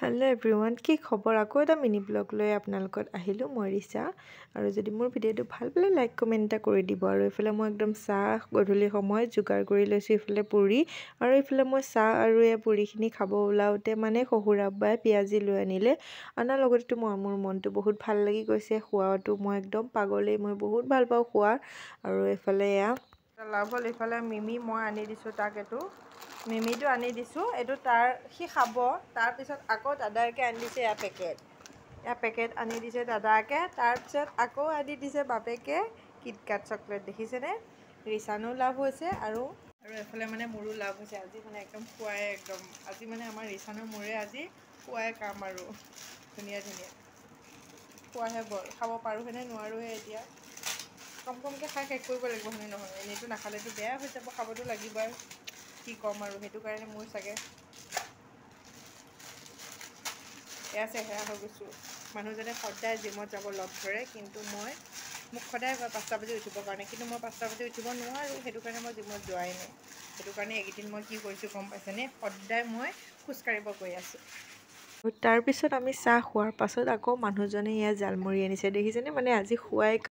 hello everyone কি খবৰ আকৌ এটা মিনি ব্লগ লৈ আপোনালোকত আহিলোঁ মই ৰিচা আৰু যদি মোৰ ভিডিঅ'টো ভাল পালে লাইক কমেন্ট এটা কৰি দিব আৰু এফালে মই একদম চাহ গধূলি সময় যোগাৰ কৰি লৈছোঁ এফালে পুৰি আৰু এফালে মই চাহ আৰু এই পুৰিখিনি খাব ওলাওতে মানে শহুৰ আব্বাই পিয়াজি লৈ আনিলে আনাৰ লগতে মোৰ মনটো বহুত ভাল লাগি গৈছে খোৱাটো মই একদম পাগলেই মই বহুত ভাল পাওঁ খোৱা আৰু এফালে লাভ হ'ল এফালে মিমি মই আনি দিছোঁ তাক এইটো মিমিটো আনি দিছোঁ এইটো তাৰ সি খাব তাৰ পিছত আকৌ দাদাকে আনি দিছে এয়া পেকেট আনি দিছে দাদাকে তাৰ পিছত আকৌ আনি দিছে বাপেকে কিটকাট চকলেট দেখিছেনে ৰিচানো লাভ হৈছে আৰু এফালে মানে মোৰো লাভ হৈছে আজি মানে একদম খোৱাই একদম আজি মানে আমাৰ ৰিচানো মোৰে আজি খোৱাই কাম আৰু ধুনীয়া খোৱাহে বৰ খাব পাৰোঁহেনে নোৱাৰোঁহে এতিয়া কমকৈ খাই শেষ কৰিব লাগিব হয়নে নহয় এনেইতো নাখালেতো বেয়া হৈ যাব খাবতো লাগিবই কি ক'ম আৰু সেইটো কাৰণে মোৰ চাগে এয়া চেহেৰা হৈ গৈছোঁ মানুহজনে সদায় জিমত যাব লগ ধৰে কিন্তু মোক সদায় কয় 5টা বাজি উঠিবৰ কাৰণে কিন্তু মই 5টা বাজি উঠিব নোৱাৰোঁ সেইটো কাৰণে মই জিমত যোৱাই নাই সেইটো কাৰণে এইকেইদিন মই কি কৰিছোঁ গম পাইছেনে সদায় মই খোজকাঢ়িব গৈ আছোঁ তাৰপিছত আমি চাহ খোৱাৰ পাছত আকৌ মানুহজনে ইয়াত জালমুড়ি আনিছে দেখিছেনে মানে আজি খুৱাই